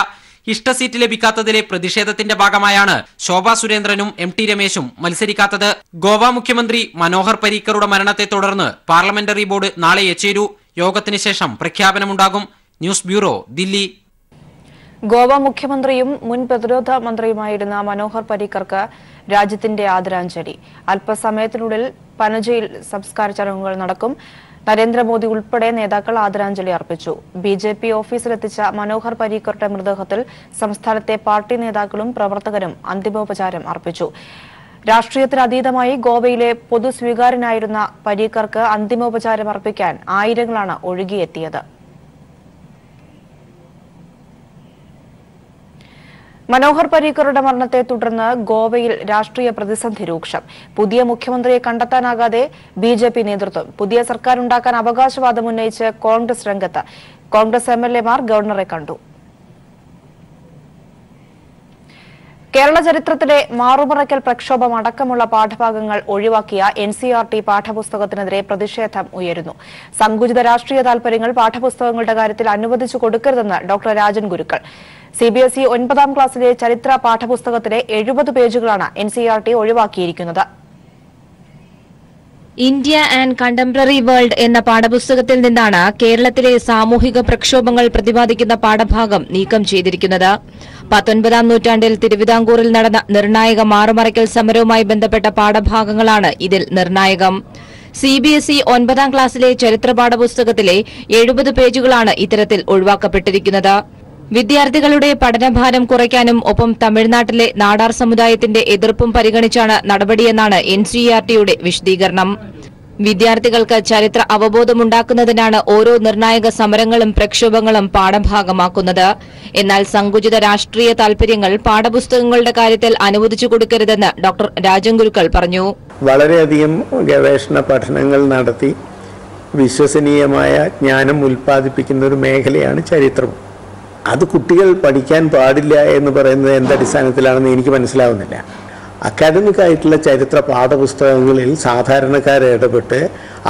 ഇഷ്ട സീറ്റ് ലഭിക്കാത്തതിലെ പ്രതിഷേധത്തിന്റെ ഭാഗമായാണ് ശോഭാ സുരേന്ദ്രനും MT രമേശും മത്സരിക്കാത്തത്. ഗോവ മുഖ്യമന്ത്രി മനോഹർ പരീക്കറുടെ മരണത്തെ തുടർന്ന് പാർലമെന്ററി ബോർഡ് നാളെ ചേരൂ. യോഗത്തിന് ശേഷം പ്രഖ്യാപനമുണ്ടാകും. News bureau, Dilli. ഗോവ മുഖ്യമന്ത്രിയും മുൻ പ്രതിരോധ മന്ത്രിയുമായിരുന്ന മനോഹർ പരീക്കർക്ക് രാജ്യത്തിന്റെ ആദരാഞ്ജലി. അല്പസമയത്തിനുള്ളിൽ പനജിയിൽ സംസ്കാര ചടങ്ങുകൾ നടക്കും. നരേന്ദ്രമോദി ഉൾപ്പെടെ നേതാക്കൾ ആദരാഞ്ജലി അർപ്പിച്ചു. BJP ഓഫീസിലെത്തിച്ച മനോഹർ പരീക്കറുടെ മൃതദേഹത്തിൽ സംസ്ഥാനത്തെ പാർട്ടി നേതാക്കളും പ്രവർത്തകരും അന്തിമോപചാരം അർപ്പിച്ചു. രാഷ്ട്രീയത്തിനതീതമായി ഗോവയിലെ പൊതുസ്വീകാര്യനായിരുന്ന പരീക്കർക്ക് അന്തിമോപചാരം അർപ്പിക്കാൻ ആയിരങ്ങളാണ് ഒഴുകിയെത്തിയത്. മനോഹർ പരീക്കറുടെ മരണത്തെ തുടർന്ന് ഗോവയിൽ രാഷ്ട്രീയ പ്രതിസന്ധി രൂക്ഷം. പുതിയ മുഖ്യമന്ത്രിയെ കണ്ടെത്താനാകാതെ BJP നേതൃത്വം. പുതിയ സർക്കാർ ഉണ്ടാക്കാൻ അവകാശവാദം ഉന്നയിച്ച് കോൺഗ്രസ് രംഗത്ത്. കോൺഗ്രസ് MLA-മാർ ഗവർണറെ കണ്ടു. കേരള ചരിത്രത്തിലെ മാറുമറയ്ക്കൽ പ്രക്ഷോഭം അടക്കമുള്ള പാഠഭാഗങ്ങൾ ഒഴിവാക്കിയ NCERT പാഠപുസ്തകത്തിനെതിരെ പ്രതിഷേധം ഉയരുന്നു. സങ്കുചിത രാഷ്ട്രീയ താൽപര്യങ്ങൾ പാഠപുസ്തകങ്ങളുടെ കാര്യത്തിൽ അനുവദിച്ചു കൊടുക്കരുതെന്ന് ഡോക്ടർ രാജൻ ഗുരുക്കൾ. CBSE 9ാം ക്ലാസ്സിലെ ചരിത്ര പാഠപുസ്തകത്തിലെ 70 പേജുകളാണ് NCERT ഒഴിവാക്കിയിരിക്കുന്നത്. ഇന്ത്യ ആൻഡ് കണ്ടംപററി വേൾഡ് എന്ന പാഠപുസ്തകത്തിൽ നിന്നാണ് കേരളത്തിലെ സാമൂഹിക പ്രക്ഷോഭങ്ങൾ പ്രതിപാദിക്കുന്ന പാഠഭാഗം നീക്കം ചെയ്തിരിക്കുന്നത്. 19ാം നൂറ്റാണ്ടിൽ തിരുവിതാംകൂറിൽ നടന്ന നിർണായക മാറുമറയ്ക്കൽ സമരവുമായി ബന്ധപ്പെട്ട പാഠഭാഗങ്ങളാണ് ഇതിൽ നിർണായകം. CBSE 9ാം ക്ലാസ്സിലെ ചരിത്ര പാഠപുസ്തകത്തിലെ 70 പേജുകളാണ് ഇത്തരത്തിൽ ഒഴിവാക്കപ്പെട്ടിരിക്കുന്നത്. വിദ്യാർത്ഥികളുടെ പഠനഭാരം കുറയ്ക്കാനും ഒപ്പം തമിഴ്നാട്ടിലെ നാടാർ സമുദായത്തിന്റെ എതിർപ്പും പരിഗണിച്ചാണ് നടപടിയെന്നാണ് NCERT-യുടെ വിശദീകരണം. വിദ്യാർത്ഥികൾക്ക് ചരിത്ര അവബോധമുണ്ടാക്കുന്നതിനാണ് ഓരോ നിർണായക സമരങ്ങളും പ്രക്ഷോഭങ്ങളും പാഠഭാഗമാക്കുന്നത്. എന്നാൽ സങ്കുചിത രാഷ്ട്രീയ താൽപര്യങ്ങൾ പാഠപുസ്തകങ്ങളുടെ കാര്യത്തിൽ അനുവദിച്ചു കൊടുക്കരുതെന്ന് ഡോക്ടർ രാജൻ ഗുരുക്കൾ പറഞ്ഞു. വളരെയധികം ഗവേഷണ പഠനങ്ങൾ നടത്തി വിശ്വസനീയമായ ജ്ഞാനം ഉൽപ്പാദിപ്പിക്കുന്ന ഒരു മേഖലയാണ് ചരിത്രം. അത് കുട്ടികൾ പഠിക്കാൻ പാടില്ല എന്ന് പറയുന്നത് എന്തടിസ്ഥാനത്തിലാണെന്ന് എനിക്ക് മനസ്സിലാവുന്നില്ല. അക്കാഡമിക് ആയിട്ടുള്ള ചരിത്ര പാഠപുസ്തകങ്ങളിൽ സാധാരണക്കാരെ ഇടപെട്ട്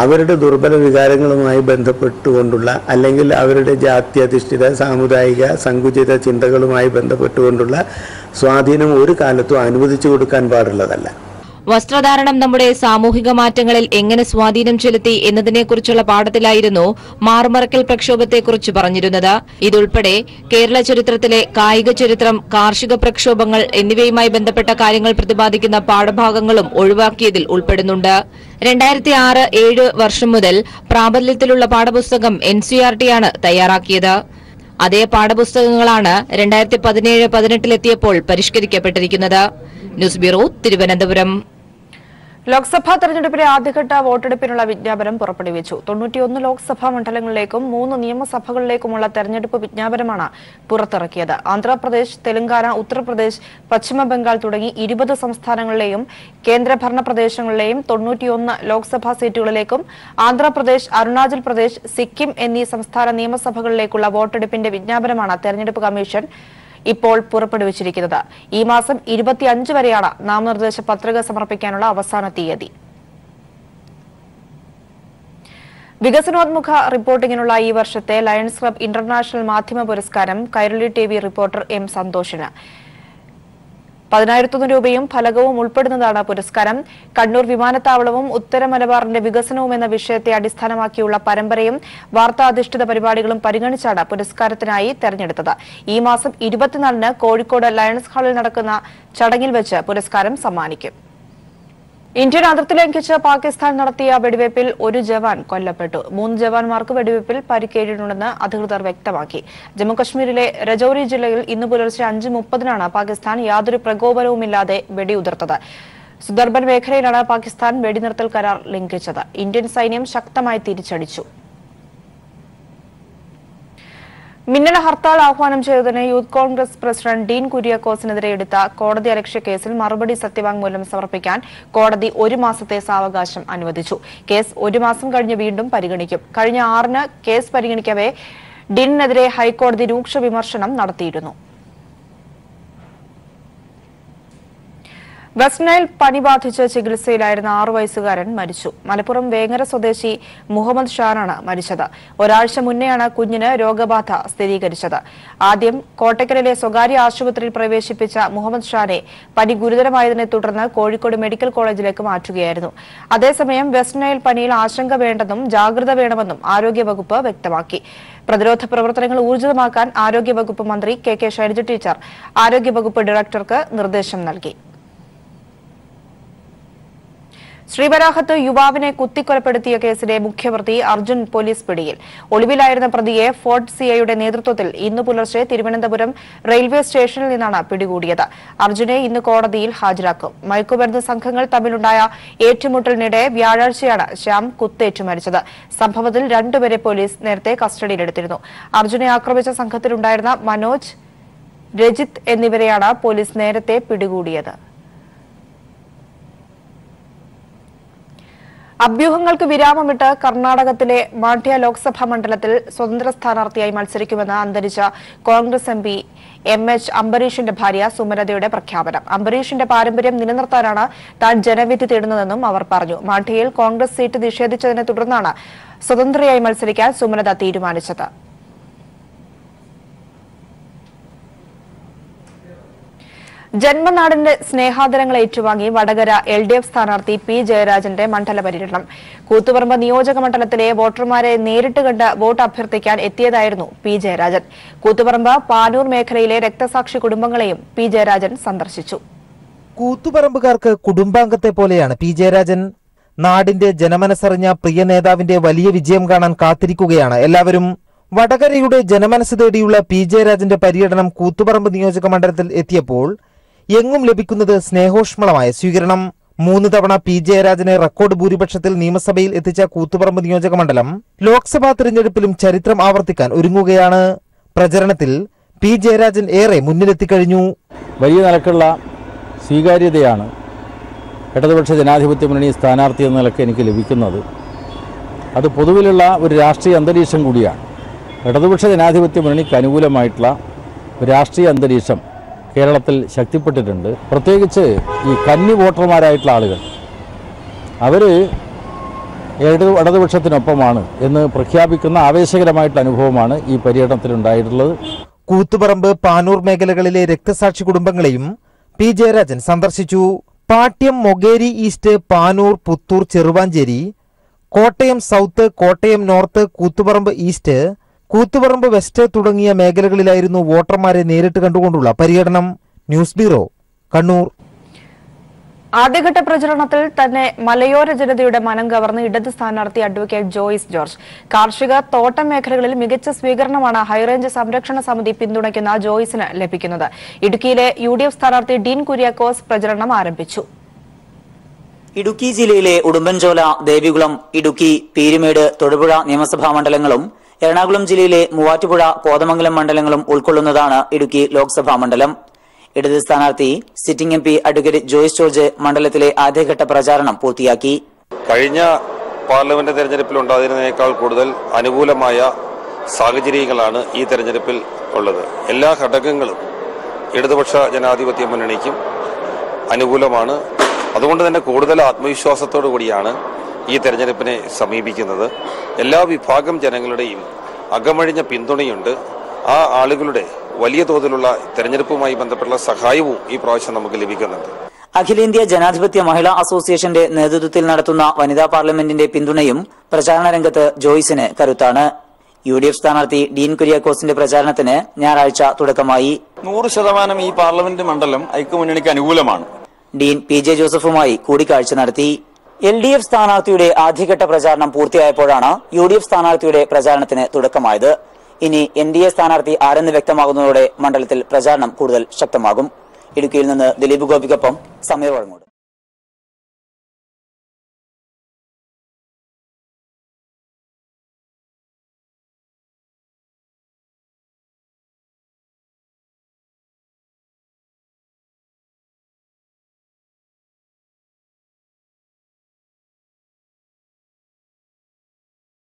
അവരുടെ ദുർബല വികാരങ്ങളുമായി ബന്ധപ്പെട്ടുകൊണ്ടുള്ള അല്ലെങ്കിൽ അവരുടെ ജാത്യധിഷ്ഠിത സാമുദായിക സങ്കുചിത ചിന്തകളുമായി ബന്ധപ്പെട്ടുകൊണ്ടുള്ള സ്വാധീനം ഒരു കാലത്തും അനുവദിച്ചു കൊടുക്കാൻ പാടുള്ളതല്ല. വസ്ത്രധാരണം നമ്മുടെ സാമൂഹിക മാറ്റങ്ങളിൽ എങ്ങനെ സ്വാധീനം ചെലുത്തി എന്നതിനെക്കുറിച്ചുള്ള പാഠത്തിലായിരുന്നു മാറുമറയ്ക്കൽ പ്രക്ഷോഭത്തെക്കുറിച്ച് പറഞ്ഞിരുന്നത്. ഇതുൾപ്പെടെ കേരള ചരിത്രത്തിലെ കായിക ചരിത്രം, കാർഷിക പ്രക്ഷോഭങ്ങൾ എന്നിവയുമായി ബന്ധപ്പെട്ട കാര്യങ്ങൾ പ്രതിപാദിക്കുന്ന പാഠഭാഗങ്ങളും ഒഴിവാക്കിയതിൽ ഉൾപ്പെടുന്നുണ്ട്. 2006-07 വർഷം മുതൽ പ്രാബല്യത്തിലുള്ള പാഠപുസ്തകം NCERT-യാണ് തയ്യാറാക്കിയത്. അതേ പാഠപുസ്തകങ്ങളാണ് 2017-18 പരിഷ്കരിക്കപ്പെട്ടിരിക്കുന്നത്. News bureau, Thiruvananthapuram. ലോക്സഭാ തെരഞ്ഞെടുപ്പിലെ ആദ്യഘട്ട വോട്ടെടുപ്പിനുള്ള വിജ്ഞാപനം പുറപ്പെടുവിച്ചു. 91 ലോക്സഭാ മണ്ഡലങ്ങളിലേക്കും 3 നിയമസഭകളിലേക്കുമുള്ള തെരഞ്ഞെടുപ്പ് വിജ്ഞാപനമാണ് പുറത്തിറക്കിയത്. ആന്ധ്രാപ്രദേശ്, തെലങ്കാന, ഉത്തർപ്രദേശ്, പശ്ചിമബംഗാൾ തുടങ്ങി 20 സംസ്ഥാനങ്ങളിലെയും കേന്ദ്രഭരണ പ്രദേശങ്ങളിലെയും 91 ലോക്സഭാ സീറ്റുകളിലേക്കും ആന്ധ്രാപ്രദേശ്, അരുണാചൽ പ്രദേശ്, സിക്കിം എന്നീ സംസ്ഥാന നിയമസഭകളിലേക്കുള്ള വോട്ടെടുപ്പിന്റെ വിജ്ഞാപനമാണ് തെരഞ്ഞെടുപ്പ് കമ്മീഷൻ ഇപ്പോൾ പുറപ്പെടുവിച്ചിരിക്കുന്നത്. ഈ മാസം 25 വരെയാണ് നാമനിർദ്ദേശ പത്രിക സമർപ്പിക്കാനുള്ള അവസാന തീയതി. വികസനോന്മുഖ റിപ്പോർട്ടിംഗിനുള്ള ഈ വർഷത്തെ ലയൺസ് ക്ലബ് ഇന്റർനാഷണൽ മാധ്യമ പുരസ്കാരം കൈരളി TV റിപ്പോർട്ടർ M സന്തോഷിന്. 10,000 രൂപയും ഫലകവും ഉൾപ്പെടുന്നതാണ് പുരസ്കാരം. കണ്ണൂർ വിമാനത്താവളവും ഉത്തര മലബാറിന്റെ വികസനവും എന്ന വിഷയത്തെ അടിസ്ഥാനമാക്കിയുള്ള പരമ്പരയും വാർത്താധിഷ്ഠിത പരിപാടികളും പരിഗണിച്ചാണ് പുരസ്കാരത്തിനായി തെരഞ്ഞെടുത്തത്. ഈ മാസം 24-ന് കോഴിക്കോട് ലയൺസ് ഹാളിൽ നടക്കുന്ന ചടങ്ങിൽ വെച്ച് പുരസ്കാരം സമ്മാനിക്കും. ഇന്ത്യൻ അതിർത്തി ലംഘിച്ച് പാകിസ്ഥാൻ നടത്തിയ വെടിവയ്പിൽ 1 ജവാൻ കൊല്ലപ്പെട്ടു. 3 ജവാന്മാർക്ക് വെടിവയ്പിൽ പരിക്കേറ്റിട്ടുണ്ടെന്ന് അധികൃതർ വ്യക്തമാക്കി. ജമ്മുകശ്മീരിലെ രജൌരി ജില്ലയിൽ ഇന്ന് പുലർച്ചെ 5:30-നാണ് പാകിസ്ഥാൻ യാതൊരു പ്രകോപനവുമില്ലാതെ വെടിയുതിർത്തത്. സുന്ദർബൻ മേഖലയിലാണ് പാകിസ്ഥാൻ വെടിനിർത്തൽ കരാർ ലംഘിച്ചത്. ഇന്ത്യൻ സൈന്യം ശക്തമായി തിരിച്ചടിച്ചു. മിന്നൽ ഹർത്താൽ ആഹ്വാനം ചെയ്തതിന് യൂത്ത് കോൺഗ്രസ് പ്രസിഡന്റ് ഡീൻ കുര്യാക്കോസിനെതിരെ എടുത്ത കോടതി അലക്ഷ്യ കേസിൽ മറുപടി സത്യവാങ്മൂലം സമർപ്പിക്കാൻ കോടതി 1 മാസത്തെ സാവകാശം അനുവദിച്ചു. കേസ് 1 മാസം കഴിഞ്ഞ് വീണ്ടും പരിഗണിക്കും. കഴിഞ്ഞ 6-ന് കേസ് പരിഗണിക്കവേ ഡീനിനെതിരെ ഹൈക്കോടതി രൂക്ഷ വിമർശനം നടത്തിയിരുന്നു. വെസ്റ്റ് നൈൽ പനി ബാധിച്ച് ചികിത്സയിലായിരുന്ന 6 വയസ്സുകാരൻ മരിച്ചു. മലപ്പുറം വേങ്ങര സ്വദേശി മുഹമ്മദ് ഷാനാണ് മരിച്ചത്. ഒരാഴ്ച മുന്നെയാണ് കുഞ്ഞിന് രോഗബാധ സ്ഥിരീകരിച്ചത്. ആദ്യം കോട്ടക്കലിലെ സ്വകാര്യ ആശുപത്രിയിൽ പ്രവേശിപ്പിച്ച മുഹമ്മദ് ഷാനെ പനി ഗുരുതരമായതിനെ തുടർന്ന് കോഴിക്കോട് മെഡിക്കൽ കോളേജിലേക്ക് മാറ്റുകയായിരുന്നു. അതേസമയം വെസ്റ്റ് നൈൽ പനിയിൽ ആശങ്ക വേണ്ടെന്നും ജാഗ്രത വേണമെന്നും ആരോഗ്യവകുപ്പ് വ്യക്തമാക്കി. പ്രതിരോധ പ്രവർത്തനങ്ങൾ ഊർജിതമാക്കാൻ ആരോഗ്യവകുപ്പ് മന്ത്രി കെ ശൈലജ ടീച്ചർ ആരോഗ്യവകുപ്പ് ഡയറക്ടർക്ക് നിർദ്ദേശം നൽകി. ശ്രീവരാഹത്ത് യുവാവിനെ കുത്തിക്കൊലപ്പെടുത്തിയ കേസിലെ മുഖ്യപ്രതി അർജുൻ പോലീസ് പിടിയിൽ. ഒളിവിലായിരുന്ന പ്രതിയെ ഫോർട്ട് സിഐയുടെ നേതൃത്വത്തിൽ ഇന്ന് പുലർച്ചെ തിരുവനന്തപുരം റെയിൽവേ സ്റ്റേഷനിൽ നിന്നാണ് പിടികൂടിയത്. അർജുനെ ഇന്ന് കോടതിയിൽ ഹാജരാക്കും. മയക്കുമരുന്ന് സംഘങ്ങൾ തമ്മിലുണ്ടായ ഏറ്റുമുട്ടലിനിടെ വ്യാഴാഴ്ചയാണ് ശ്യാം കുത്തേറ്റു മരിച്ചത്. സംഭവത്തിൽ 2 പേരെ പോലീസ് നേരത്തെ കസ്റ്റഡിയിലെടുത്തിരുന്നു. അർജുനെ ആക്രമിച്ച സംഘത്തിലുണ്ടായിരുന്ന മനോജ്, രജിത് എന്നിവരെയാണ് പോലീസ് നേരത്തെ പിടികൂടിയത്. അഭ്യൂഹങ്ങൾക്ക് വിരാമമിട്ട് കർണാടകത്തിലെ മാണ്ഡ്യ ലോക്സഭാ മണ്ഡലത്തിൽ സ്വതന്ത്ര സ്ഥാനാർത്ഥിയായി മത്സരിക്കുമെന്ന് അന്തരിച്ച കോൺഗ്രസ് MP MH അംബരീഷിന്റെ ഭാര്യ സുമലതയുടെ പ്രഖ്യാപനം. അംബരീഷിന്റെ പാരമ്പര്യം നിലനിർത്താനാണ് താൻ ജനവിധി തേടുന്നതെന്നും അവർ പറഞ്ഞു. മാണ്ഡ്യയിൽ കോൺഗ്രസ് സീറ്റ് നിഷേധിച്ചതിനെ തുടർന്നാണ് സ്വതന്ത്രയായി മത്സരിക്കാൻ സുമലത തീരുമാനിച്ചത്. ജന്മനാടിന്റെ സ്നേഹാദരങ്ങൾ ഏറ്റുവാങ്ങി വടകര LDF സ്ഥാനാർത്ഥി P ജയരാജന്റെ മണ്ഡല പര്യടനം. കൂത്തുപറമ്പ് നിയോജക മണ്ഡലത്തിലെ വോട്ടർമാരെ നേരിട്ട് കണ്ട് വോട്ട് അഭ്യർത്ഥിക്കാൻ എത്തിയതായിരുന്നു P ജയരാജൻ. കൂത്തുപറമ്പ് പാനൂർ മേഖലയിലെ രക്തസാക്ഷി കുടുംബങ്ങളെയും P ജയരാജൻ സന്ദർശിച്ചു. കൂത്തുപറമ്പുകാർക്ക് കുടുംബാംഗത്തെ പോലെയാണ് P ജയരാജൻ. നാടിന്റെ ജനമനസ്സറിഞ്ഞ പ്രിയ നേതാവിന്റെ വലിയ വിജയം കാണാൻ കാത്തിരിക്കുകയാണ് എല്ലാവരും. വടകരയുടെ ജനമനസ് തേടിയുള്ള P ജയരാജന്റെ പര്യടനം കൂത്തുപറമ്പ് നിയോജക മണ്ഡലത്തിൽ എത്തിയപ്പോൾ എങ്ങും ലഭിക്കുന്നത് സ്നേഹോഷ്മളമായ സ്വീകരണം. 3 തവണ P ജയരാജനെ റെക്കോർഡ് ഭൂരിപക്ഷത്തിൽ നിയമസഭയിൽ എത്തിച്ച കൂത്തുപറമ്പ് നിയോജക മണ്ഡലം ലോക്സഭാ തിരഞ്ഞെടുപ്പിലും ചരിത്രം ആവർത്തിക്കാൻ ഒരുങ്ങുകയാണ്. പ്രചരണത്തിൽ P ജയരാജൻ ഏറെ മുന്നിലെത്തിക്കഴിഞ്ഞു. വലിയ നിലക്കുള്ള സ്വീകാര്യതയാണ് ഇടതുപക്ഷ ജനാധിപത്യ മുന്നണി സ്ഥാനാർത്ഥി എന്ന നിലയ്ക്ക് എനിക്ക് ലഭിക്കുന്നത്. അത് പൊതുവിലുള്ള ഒരു രാഷ്ട്രീയ അന്തരീക്ഷം കൂടിയാണ്. ഇടതുപക്ഷ ജനാധിപത്യ മുന്നണിക്ക് അനുകൂലമായിട്ടുള്ള ഒരു രാഷ്ട്രീയ അന്തരീക്ഷം കേരളത്തിൽ ശക്തിപ്പെട്ടിട്ടുണ്ട്. പ്രത്യേകിച്ച് ഈ കന്നി വോട്ടർമാരായിട്ടുള്ള ആളുകൾ അവർ ഇടതുപക്ഷത്തിനൊപ്പമാണ് എന്ന് പ്രഖ്യാപിക്കുന്ന ആവേശകരമായിട്ടുള്ള അനുഭവമാണ് ഈ പര്യടനത്തിലുണ്ടായിട്ടുള്ളത്. കൂത്തുപറമ്പ് പാനൂർ മേഖലകളിലെ രക്തസാക്ഷി കുടുംബങ്ങളെയും P ജയരാജൻ സന്ദർശിച്ചു. Pattiam, Mokeri east, Panoor, Puthur, Cheruvanchery, Kottayam south, Kottayam north, Koothuparamba east, Koothuparamba west തുടങ്ങിയ മേഖലകളിലായിരുന്നു വോട്ടർമാരെ നേരിട്ട് കണ്ടുകൊണ്ടുള്ള പര്യടനം. News bureau, Kannur. ആദ്യഘട്ട പ്രചരണത്തിൽ തന്നെ മലയോര ജനതയുടെ മനം കവർന്ന് ഇടത് സ്ഥാനാർത്ഥി അഡ്വക്കേറ്റ് ജോയിസ് ജോർജ്. കാർഷിക തോട്ടം മേഖലകളിൽ മികച്ച സ്വീകരണമാണ് ഹൈറേഞ്ച് സംരക്ഷണ സമിതി പിന്തുണയ്ക്കുന്ന ജോയിസിന് ലഭിക്കുന്നത്. ഇടുക്കിയിലെ UDF സ്ഥാനാർത്ഥി ഡീൻ കുര്യാക്കോസ് പ്രചരണം ആരംഭിച്ചു. ഇടുക്കി ജില്ലയിലെ ഉടുമ്പൻചോല, ദേവികുളം, ഇടുക്കി, പീരുമേട്, തൊടുപുഴ നിയമസഭാ മണ്ഡലങ്ങളും എറണാകുളം ജില്ലയിലെ മൂവാറ്റുപുഴ, കോതമംഗലം മണ്ഡലങ്ങളും ഉൾക്കൊള്ളുന്നതാണ് ഇടുക്കി ലോക്സഭാ മണ്ഡലം. ഇടത് സ്ഥാനാർത്ഥി sitting MP advocate Joice George മണ്ഡലത്തിലെ ആദ്യഘട്ട പ്രചാരണം പൂർത്തിയാക്കി. കഴിഞ്ഞ പാർലമെന്റ് തെരഞ്ഞെടുപ്പിൽ ഉണ്ടായിരുന്നതിനേക്കാൾ കൂടുതൽ അനുകൂലമായ സാഹചര്യങ്ങളാണ് ഈ തെരഞ്ഞെടുപ്പിൽ ഉള്ളത്. എല്ലാ ഘടകങ്ങളും ഇടതുപക്ഷ ജനാധിപത്യ മുന്നണിക്കും അനുകൂലമാണ്. അതുകൊണ്ട് തന്നെ കൂടുതൽ ആത്മവിശ്വാസത്തോടു കൂടിയാണ് ഈ തെരഞ്ഞെടുപ്പിനെ സമീപിക്കുന്നത്. എല്ലാ വിഭാഗം ജനങ്ങളുടെയും അകമഴിഞ്ഞ പിന്തുണയുണ്ട്. ആ ആളുകളുടെ വലിയ തോതിലുള്ള തെരഞ്ഞെടുപ്പുമായി ബന്ധപ്പെട്ടുള്ള സഹായവും ഈ പ്രാവശ്യം നമുക്ക് ലഭിക്കുന്നുണ്ട്. അഖിലേന്ത്യാ ജനാധിപത്യ മഹിളാ അസോസിയേഷന്റെ നേതൃത്വത്തിൽ നടത്തുന്ന വനിതാ പാർലമെന്റിന്റെ പിന്തുണയും പ്രചാരണ രംഗത്ത് ജോയിസിന് കരുത്താണ്. UDF സ്ഥാനാർത്ഥി ഡീൻ കുര്യാക്കോസിന്റെ പ്രചാരണത്തിന് ഞായറാഴ്ച തുടക്കമായി. 100% ഈ പാർലമെന്റ് മണ്ഡലം ഐക്യമുന്നണിക്ക് അനുകൂലമാണ്. ഡീൻ PJ ജോസഫുമായി കൂടിക്കാഴ്ച നടത്തി. LDF സ്ഥാനാർത്ഥിയുടെ ആദ്യഘട്ട പ്രചാരണം പൂർത്തിയായപ്പോഴാണ് UDF സ്ഥാനാർത്ഥിയുടെ പ്രചാരണത്തിന് തുടക്കമായത്. ഇനി NDA സ്ഥാനാർത്ഥി ആരെന്ന് വ്യക്തമാകുന്നതോടെ മണ്ഡലത്തിൽ പ്രചാരണം കൂടുതൽ ശക്തമാകും. ഇടുക്കിയിൽ നിന്ന് ദിലീപ് ഗോപിക്കൊപ്പം സമീർ വഴങ്ങോട്.